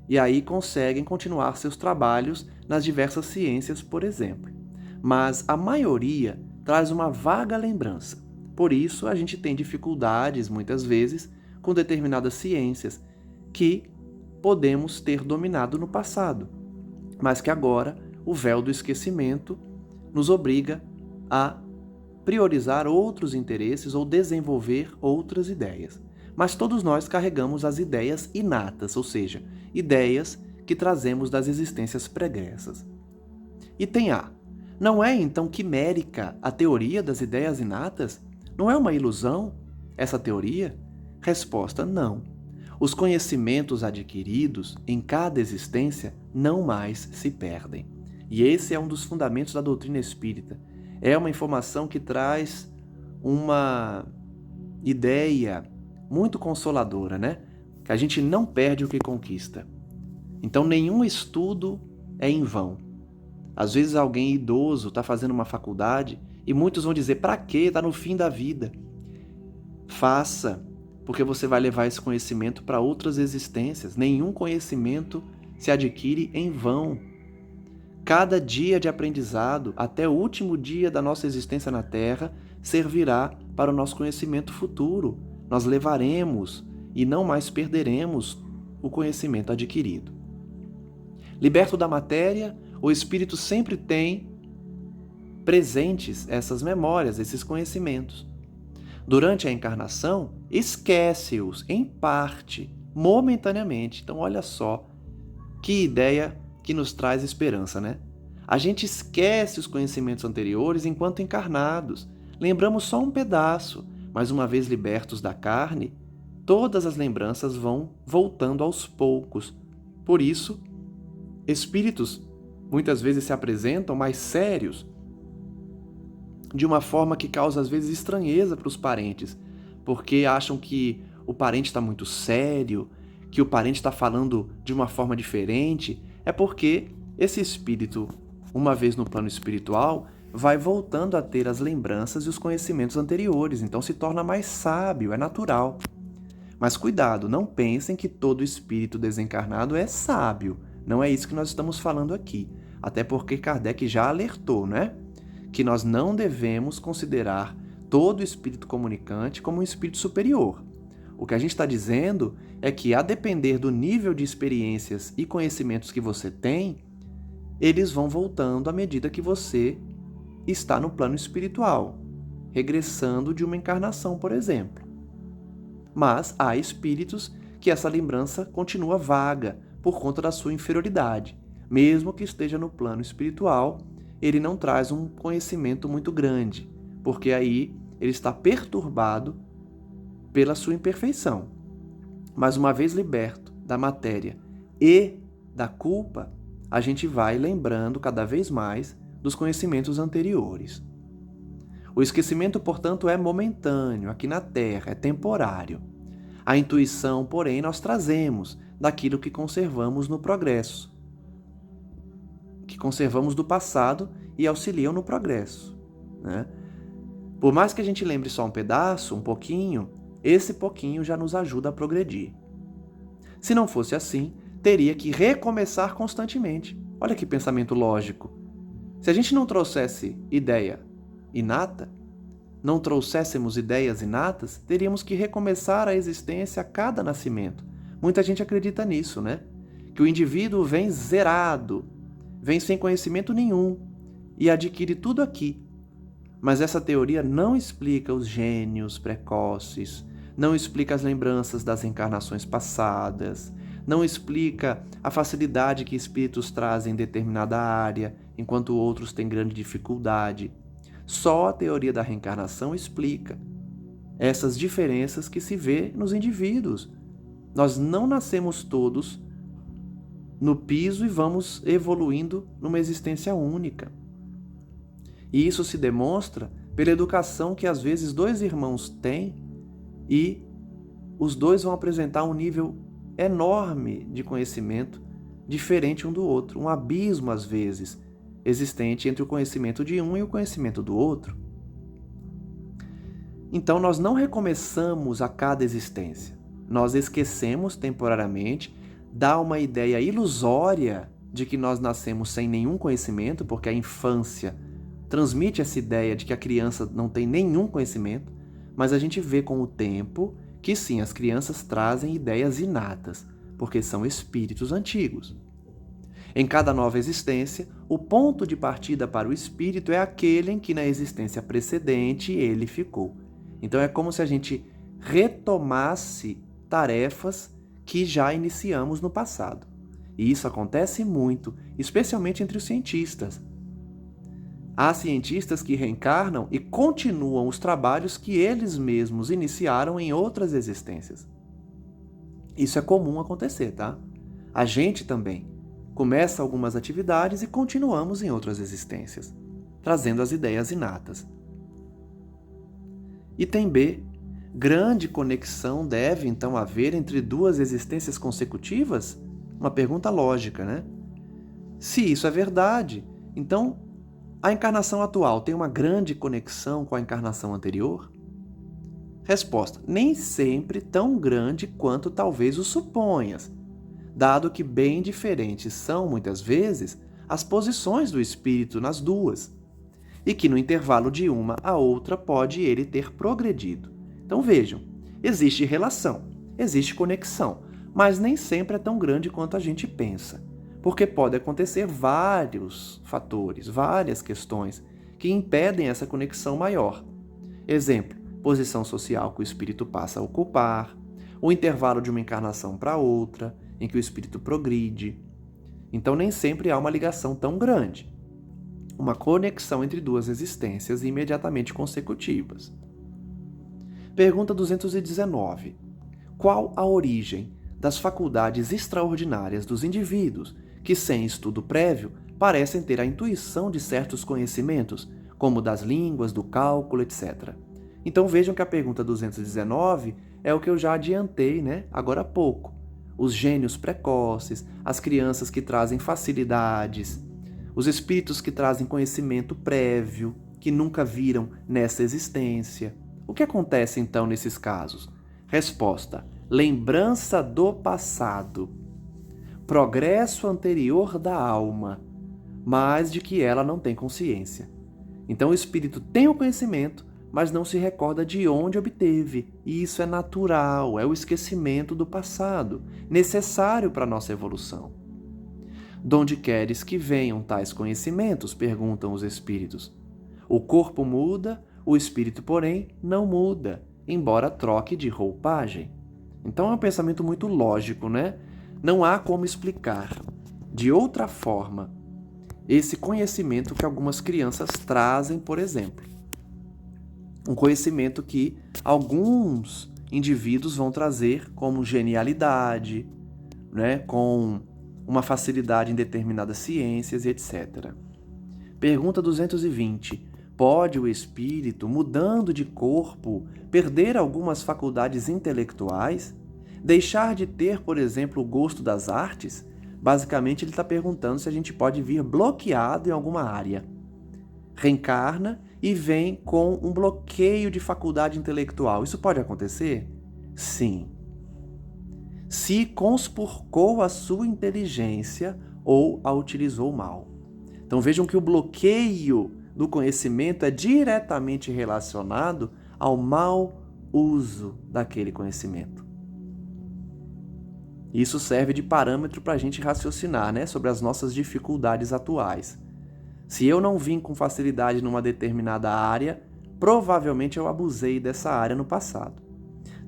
e aí conseguem continuar seus trabalhos nas diversas ciências, por exemplo. Mas a maioria traz uma vaga lembrança. Por isso, a gente tem dificuldades, muitas vezes, com determinadas ciências que podemos ter dominado no passado, mas que agora o véu do esquecimento nos obriga a priorizar outros interesses ou desenvolver outras ideias. Mas todos nós carregamos as ideias inatas, ou seja, ideias que trazemos das existências pregressas. Item A. Não é então quimérica a teoria das ideias inatas? Não é uma ilusão essa teoria? Resposta: não. Os conhecimentos adquiridos em cada existência não mais se perdem. E esse é um dos fundamentos da doutrina espírita. É uma informação que traz uma ideia muito consoladora, né? Que a gente não perde o que conquista. Então, nenhum estudo é em vão. Às vezes alguém idoso está fazendo uma faculdade e muitos vão dizer, para quê? Está no fim da vida. Faça, porque você vai levar esse conhecimento para outras existências. Nenhum conhecimento se adquire em vão. Cada dia de aprendizado, até o último dia da nossa existência na Terra, servirá para o nosso conhecimento futuro. Nós levaremos e não mais perderemos o conhecimento adquirido. Liberto da matéria, o espírito sempre tem presentes essas memórias, esses conhecimentos. Durante a encarnação, esquece-os em parte, momentaneamente. Então, olha só que ideia que nos traz esperança, né? A gente esquece os conhecimentos anteriores enquanto encarnados. Lembramos só um pedaço, mas uma vez libertos da carne, todas as lembranças vão voltando aos poucos. Por isso, espíritos muitas vezes se apresentam mais sérios, de uma forma que causa às vezes estranheza para os parentes, porque acham que o parente está muito sério, que o parente está falando de uma forma diferente. É porque esse espírito, uma vez no plano espiritual, vai voltando a ter as lembranças e os conhecimentos anteriores, então se torna mais sábio, é natural. Mas cuidado, não pensem que todo espírito desencarnado é sábio. Não é isso que nós estamos falando aqui. Até porque Kardec já alertou, né? Que nós não devemos considerar todo espírito comunicante como um espírito superior. O que a gente está dizendo é que, a depender do nível de experiências e conhecimentos que você tem, eles vão voltando à medida que você está no plano espiritual, regressando de uma encarnação, por exemplo. Mas há espíritos que essa lembrança continua vaga por conta da sua inferioridade. Mesmo que esteja no plano espiritual, ele não traz um conhecimento muito grande, porque aí ele está perturbado pela sua imperfeição. Mas uma vez liberto da matéria e da culpa, a gente vai lembrando cada vez mais dos conhecimentos anteriores. O esquecimento, portanto, é momentâneo, aqui na Terra, é temporário. A intuição, porém, nós trazemos daquilo que conservamos no progresso, que conservamos do passado e auxiliam no progresso, né? Por mais que a gente lembre só um pedaço, um pouquinho, esse pouquinho já nos ajuda a progredir. Se não fosse assim, teria que recomeçar constantemente. Olha que pensamento lógico. Se a gente não trouxesse ideia inata, não trouxéssemos ideias inatas, teríamos que recomeçar a existência a cada nascimento. Muita gente acredita nisso, né? Que o indivíduo vem zerado, vem sem conhecimento nenhum e adquire tudo aqui. Mas essa teoria não explica os gênios precoces, não explica as lembranças das encarnações passadas, não explica a facilidade que espíritos trazem em determinada área, enquanto outros têm grande dificuldade. Só a teoria da reencarnação explica essas diferenças que se vê nos indivíduos. Nós não nascemos todos no piso e vamos evoluindo numa existência única. E isso se demonstra pela educação que às vezes dois irmãos têm e os dois vão apresentar um nível enorme de conhecimento diferente um do outro, um abismo às vezes existente entre o conhecimento de um e o conhecimento do outro. Então nós não recomeçamos a cada existência, nós esquecemos temporariamente, dá uma ideia ilusória de que nós nascemos sem nenhum conhecimento, porque a infância transmite essa ideia de que a criança não tem nenhum conhecimento, mas a gente vê com o tempo que sim, as crianças trazem ideias inatas, porque são espíritos antigos. Em cada nova existência, o ponto de partida para o espírito é aquele em que na existência precedente ele ficou. Então é como se a gente retomasse tarefas que já iniciamos no passado. E isso acontece muito, especialmente entre os cientistas. Há cientistas que reencarnam e continuam os trabalhos que eles mesmos iniciaram em outras existências. Isso é comum acontecer, tá? A gente também começa algumas atividades e continuamos em outras existências, trazendo as ideias inatas. Item B. Grande conexão deve então haver entre duas existências consecutivas? Uma pergunta lógica, né? Se isso é verdade, então a encarnação atual tem uma grande conexão com a encarnação anterior? Resposta: nem sempre tão grande quanto talvez o suponhas, dado que bem diferentes são, muitas vezes, as posições do espírito nas duas, e que no intervalo de uma a outra pode ele ter progredido. Então vejam, existe relação, existe conexão, mas nem sempre é tão grande quanto a gente pensa, porque pode acontecer vários fatores, várias questões que impedem essa conexão maior. Exemplo, posição social que o espírito passa a ocupar, o intervalo de uma encarnação para outra, em que o espírito progride. Então nem sempre há uma ligação tão grande, uma conexão entre duas existências imediatamente consecutivas. Pergunta 219. Qual a origem das faculdades extraordinárias dos indivíduos que, sem estudo prévio, parecem ter a intuição de certos conhecimentos, como das línguas, do cálculo, etc. Então vejam que a pergunta 219 é o que eu já adiantei, né, agora há pouco. Os gênios precoces, as crianças que trazem facilidades, os espíritos que trazem conhecimento prévio, que nunca viram nessa existência. O que acontece então nesses casos? Resposta: lembrança do passado, progresso anterior da alma, mas de que ela não tem consciência. Então o espírito tem o conhecimento, mas não se recorda de onde obteve. E isso é natural, é o esquecimento do passado, necessário para a nossa evolução. Donde queres que venham tais conhecimentos? Perguntam os espíritos. O corpo muda, o espírito, porém, não muda, embora troque de roupagem. Então é um pensamento muito lógico, né? Não há como explicar de outra forma esse conhecimento que algumas crianças trazem, por exemplo. Um conhecimento que alguns indivíduos vão trazer como genialidade, né? Com uma facilidade em determinadas ciências, etc. Pergunta 220. Pode o espírito, mudando de corpo, perder algumas faculdades intelectuais? Deixar de ter, por exemplo, o gosto das artes? Basicamente, ele está perguntando se a gente pode vir bloqueado em alguma área. Reencarna e vem com um bloqueio de faculdade intelectual. Isso pode acontecer? Sim. Se conspurcou a sua inteligência ou a utilizou mal. Então vejam que o bloqueio do conhecimento é diretamente relacionado ao mau uso daquele conhecimento. Isso serve de parâmetro para a gente raciocinar, né, sobre as nossas dificuldades atuais. Se eu não vim com facilidade numa determinada área, provavelmente eu abusei dessa área no passado.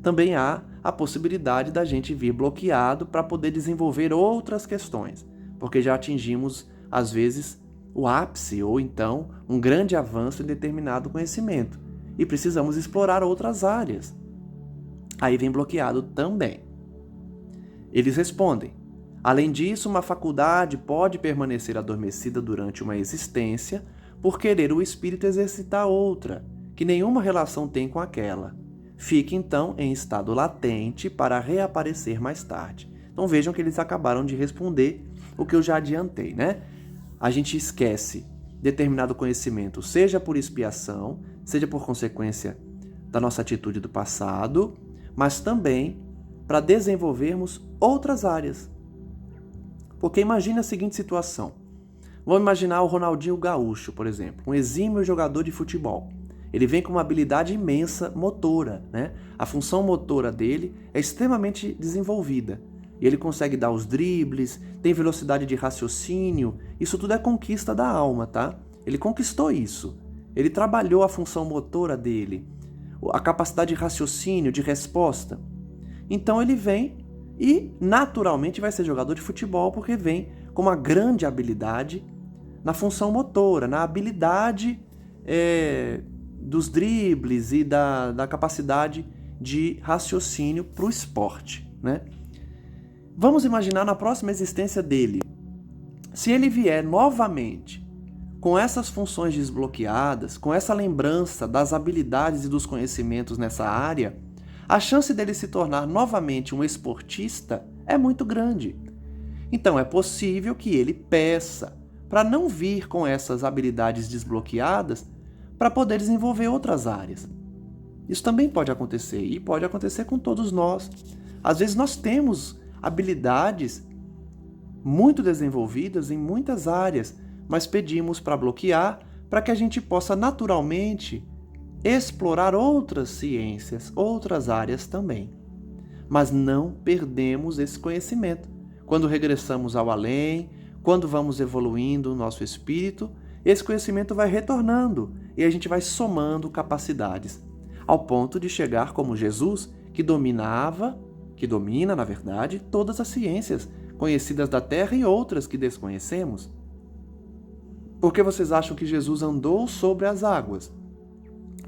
Também há a possibilidade da gente vir bloqueado para poder desenvolver outras questões, porque já atingimos, às vezes, o ápice ou então um grande avanço em determinado conhecimento e precisamos explorar outras áreas. Aí vem bloqueado também. Eles respondem: além disso, uma faculdade pode permanecer adormecida durante uma existência por querer o espírito exercitar outra, que nenhuma relação tem com aquela. Fica então em estado latente para reaparecer mais tarde. Então vejam que eles acabaram de responder o que eu já adiantei, né? A gente esquece determinado conhecimento, seja por expiação, seja por consequência da nossa atitude do passado, mas também para desenvolvermos outras áreas. Porque imagine a seguinte situação. Vamos imaginar o Ronaldinho Gaúcho, por exemplo, um exímio jogador de futebol. Ele vem com uma habilidade imensa motora, né? A função motora dele é extremamente desenvolvida. e ele consegue dar os dribles, tem velocidade de raciocínio. Isso tudo é conquista da alma, tá? Ele conquistou isso. Ele trabalhou a função motora dele, a capacidade de raciocínio, de resposta. Então ele vem e naturalmente vai ser jogador de futebol, porque vem com uma grande habilidade na função motora, na habilidade dos dribles e da capacidade de raciocínio para o esporte, né? Vamos imaginar na próxima existência dele, se ele vier novamente com essas funções desbloqueadas, com essa lembrança das habilidades e dos conhecimentos nessa área, a chance dele se tornar novamente um esportista é muito grande. Então é possível que ele peça para não vir com essas habilidades desbloqueadas para poder desenvolver outras áreas. Isso também pode acontecer, e pode acontecer com todos nós. Às vezes nós temos habilidades muito desenvolvidas em muitas áreas, mas pedimos para bloquear para que a gente possa naturalmente explorar outras ciências, outras áreas também. Mas não perdemos esse conhecimento. Quando regressamos ao além, quando vamos evoluindo o nosso espírito, esse conhecimento vai retornando e a gente vai somando capacidades, ao ponto de chegar como Jesus, que domina, na verdade, todas as ciências conhecidas da Terra e outras que desconhecemos. Por que vocês acham que Jesus andou sobre as águas?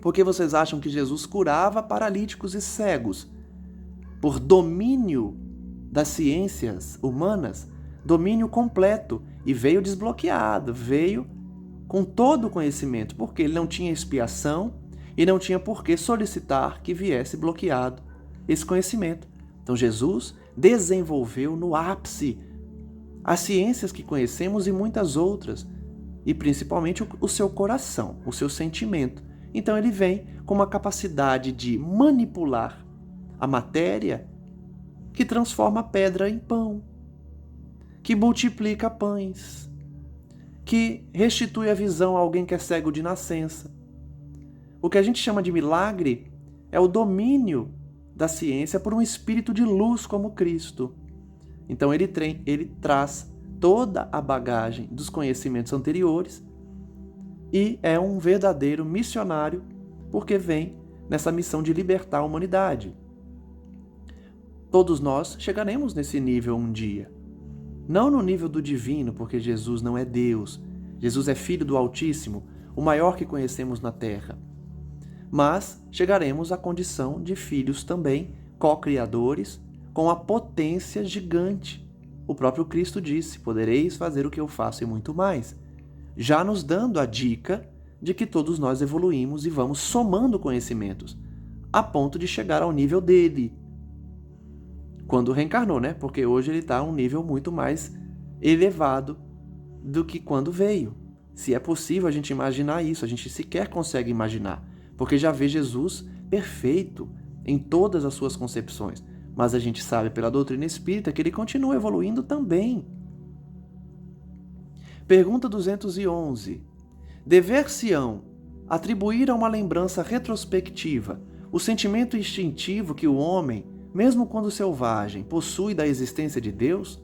Por que vocês acham que Jesus curava paralíticos e cegos? Por domínio das ciências humanas, domínio completo, e veio desbloqueado, veio com todo o conhecimento, porque ele não tinha expiação e não tinha por que solicitar que viesse bloqueado esse conhecimento. Então Jesus desenvolveu no ápice as ciências que conhecemos e muitas outras, e principalmente o seu coração, o seu sentimento. Então ele vem com uma capacidade de manipular a matéria que transforma a pedra em pão, que multiplica pães, que restitui a visão a alguém que é cego de nascença. O que a gente chama de milagre é o domínio da ciência por um espírito de luz como Cristo. Então ele traz toda a bagagem dos conhecimentos anteriores e é um verdadeiro missionário, porque vem nessa missão de libertar a humanidade. Todos nós chegaremos nesse nível um dia. Não no nível do divino, porque Jesus não é Deus. Jesus é Filho do Altíssimo, o maior que conhecemos na Terra. Mas chegaremos à condição de filhos também, co-criadores, com a potência gigante. O próprio Cristo disse: podereis fazer o que eu faço e muito mais, já nos dando a dica de que todos nós evoluímos e vamos somando conhecimentos, a ponto de chegar ao nível dele, quando reencarnou, né? Porque hoje ele está a um nível muito mais elevado do que quando veio. Se é possível a gente imaginar isso, a gente sequer consegue imaginar, porque já vê Jesus perfeito em todas as suas concepções. Mas a gente sabe pela doutrina espírita que ele continua evoluindo também. Pergunta 211. Dever-se-ão atribuir a uma lembrança retrospectiva o sentimento instintivo que o homem, mesmo quando selvagem, possui da existência de Deus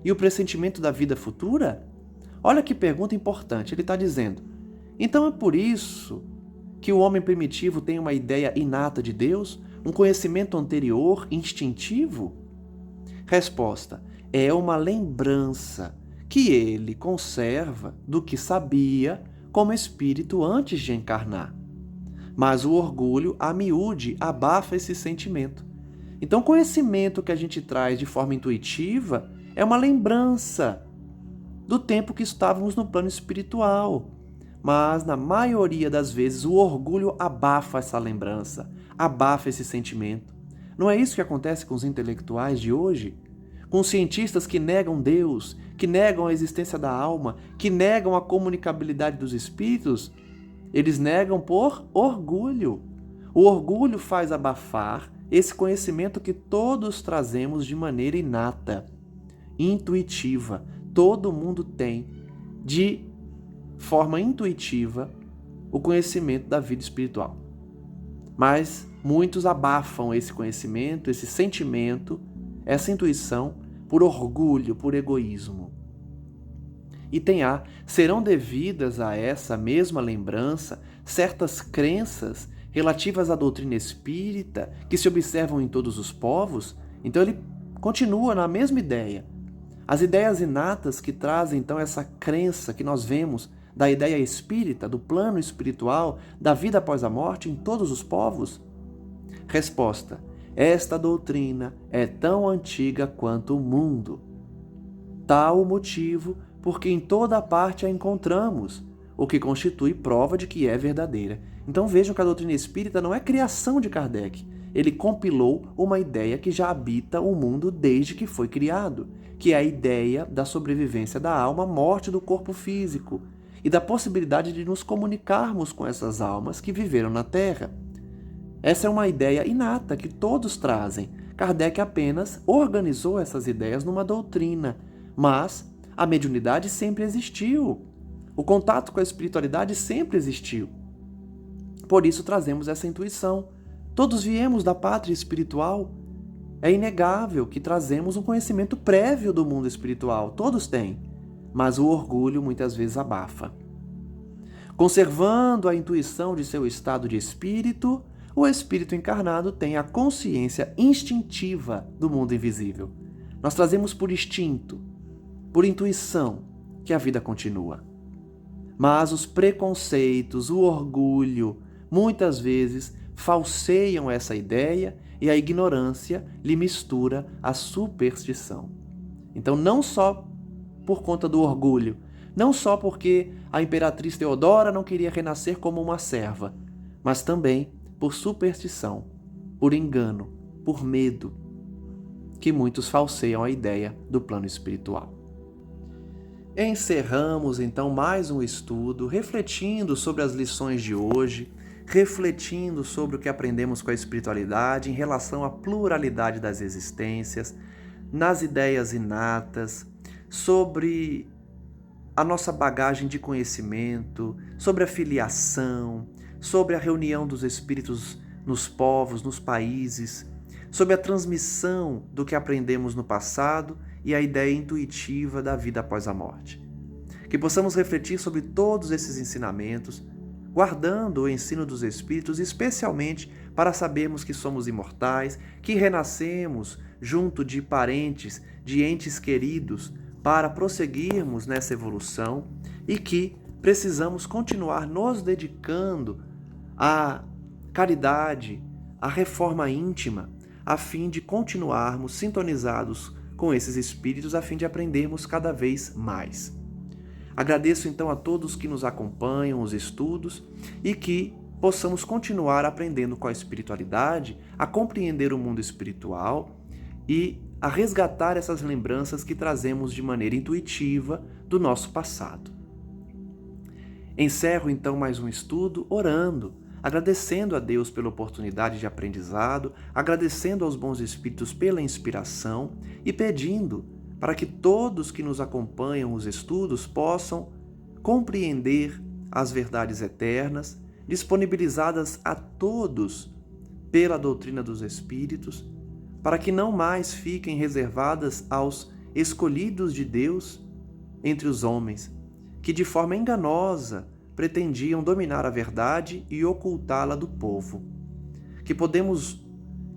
e o pressentimento da vida futura? Olha que pergunta importante. Ele está dizendo: então é por isso que o homem primitivo tem uma ideia inata de Deus, um conhecimento anterior, instintivo? Resposta: é uma lembrança que ele conserva do que sabia como espírito antes de encarnar. Mas o orgulho, a miúde, abafa esse sentimento. Então, o conhecimento que a gente traz de forma intuitiva é uma lembrança do tempo que estávamos no plano espiritual. Mas, na maioria das vezes, o orgulho abafa essa lembrança, abafa esse sentimento. Não é isso que acontece com os intelectuais de hoje? Com os cientistas que negam Deus, que negam a existência da alma, que negam a comunicabilidade dos espíritos? Eles negam por orgulho. O orgulho faz abafar esse conhecimento que todos trazemos de maneira inata, intuitiva. Todo mundo tem, de forma intuitiva, o conhecimento da vida espiritual. Mas muitos abafam esse conhecimento, esse sentimento, essa intuição, por orgulho, por egoísmo. Item A. Serão devidas a essa mesma lembrança certas crenças relativas à doutrina espírita que se observam em todos os povos? Então ele continua na mesma ideia. As ideias inatas que trazem então essa crença que nós vemos da ideia espírita, do plano espiritual, da vida após a morte em todos os povos? Resposta: esta doutrina é tão antiga quanto o mundo. Tal o motivo porque em toda parte a encontramos, o que constitui prova de que é verdadeira. Então vejam que a doutrina espírita não é criação de Kardec. Ele compilou uma ideia que já habita o mundo desde que foi criado, que é a ideia da sobrevivência da alma à morte do corpo físico e da possibilidade de nos comunicarmos com essas almas que viveram na Terra. Essa é uma ideia inata que todos trazem. Kardec apenas organizou essas ideias numa doutrina, mas a mediunidade sempre existiu. O contato com a espiritualidade sempre existiu. Por isso trazemos essa intuição. Todos viemos da pátria espiritual. É inegável que trazemos um conhecimento prévio do mundo espiritual. Todos têm. Mas o orgulho muitas vezes abafa. Conservando a intuição de seu estado de espírito, o espírito encarnado tem a consciência instintiva do mundo invisível. Nós trazemos por instinto, por intuição, que a vida continua. Mas os preconceitos, o orgulho, muitas vezes falseiam essa ideia e a ignorância lhe mistura a superstição. Então, não só por conta do orgulho, não só porque a imperatriz Teodora não queria renascer como uma serva, mas também por superstição, por engano, por medo, que muitos falseiam a ideia do plano espiritual. Encerramos então mais um estudo, refletindo sobre as lições de hoje, refletindo sobre o que aprendemos com a espiritualidade em relação à pluralidade das existências, nas ideias inatas, sobre a nossa bagagem de conhecimento, sobre a filiação, sobre a reunião dos espíritos nos povos, nos países, sobre a transmissão do que aprendemos no passado e a ideia intuitiva da vida após a morte. Que possamos refletir sobre todos esses ensinamentos, guardando o ensino dos Espíritos, especialmente para sabermos que somos imortais, que renascemos junto de parentes, de entes queridos, para prosseguirmos nessa evolução e que precisamos continuar nos dedicando à caridade, à reforma íntima, a fim de continuarmos sintonizados com esses espíritos, a fim de aprendermos cada vez mais. Agradeço então a todos que nos acompanham, os estudos, e que possamos continuar aprendendo com a espiritualidade, a compreender o mundo espiritual e a resgatar essas lembranças que trazemos de maneira intuitiva do nosso passado. Encerro então mais um estudo orando, agradecendo a Deus pela oportunidade de aprendizado, agradecendo aos bons espíritos pela inspiração e pedindo para que todos que nos acompanham os estudos possam compreender as verdades eternas, disponibilizadas a todos pela doutrina dos Espíritos, para que não mais fiquem reservadas aos escolhidos de Deus entre os homens, que de forma enganosa pretendiam dominar a verdade e ocultá-la do povo. Que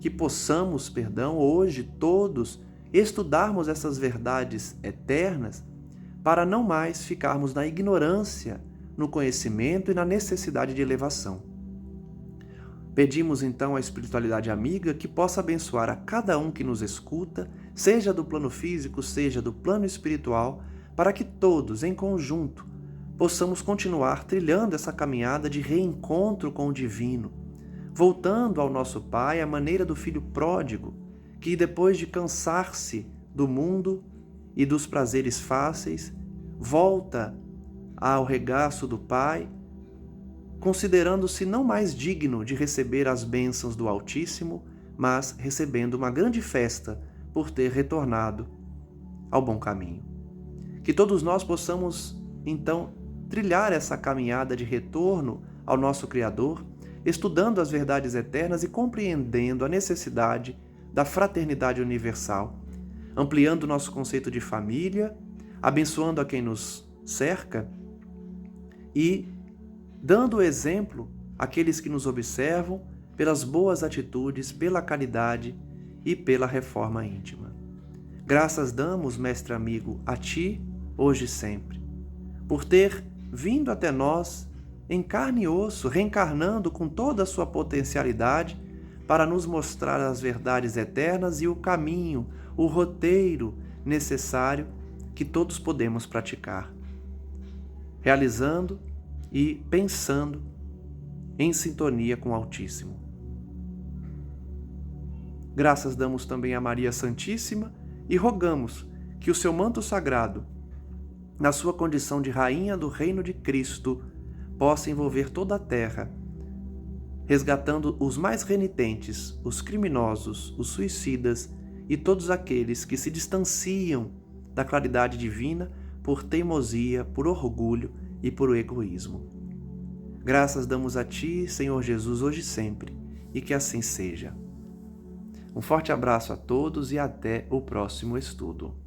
possamos, hoje todos estudarmos essas verdades eternas para não mais ficarmos na ignorância, no conhecimento e na necessidade de elevação. Pedimos então à espiritualidade amiga que possa abençoar a cada um que nos escuta, seja do plano físico, seja do plano espiritual, para que todos, em conjunto, possamos continuar trilhando essa caminhada de reencontro com o divino, voltando ao nosso Pai à maneira do filho pródigo, que depois de cansar-se do mundo e dos prazeres fáceis, volta ao regaço do Pai, considerando-se não mais digno de receber as bênçãos do Altíssimo, mas recebendo uma grande festa por ter retornado ao bom caminho. Que todos nós possamos, então, trilhar essa caminhada de retorno ao nosso Criador, estudando as verdades eternas e compreendendo a necessidade da fraternidade universal, ampliando o nosso conceito de família, abençoando a quem nos cerca e dando exemplo àqueles que nos observam pelas boas atitudes, pela caridade e pela reforma íntima. Graças damos, mestre amigo, a ti, hoje e sempre, por ter vindo até nós em carne e osso, reencarnando com toda a sua potencialidade para nos mostrar as verdades eternas e o caminho, o roteiro necessário que todos podemos praticar, realizando e pensando em sintonia com o Altíssimo. Graças damos também a Maria Santíssima e rogamos que o seu manto sagrado, na sua condição de Rainha do Reino de Cristo, possa envolver toda a terra, resgatando os mais renitentes, os criminosos, os suicidas e todos aqueles que se distanciam da claridade divina por teimosia, por orgulho e por egoísmo. Graças damos a ti, Senhor Jesus, hoje e sempre, e que assim seja. Um forte abraço a todos e até o próximo estudo.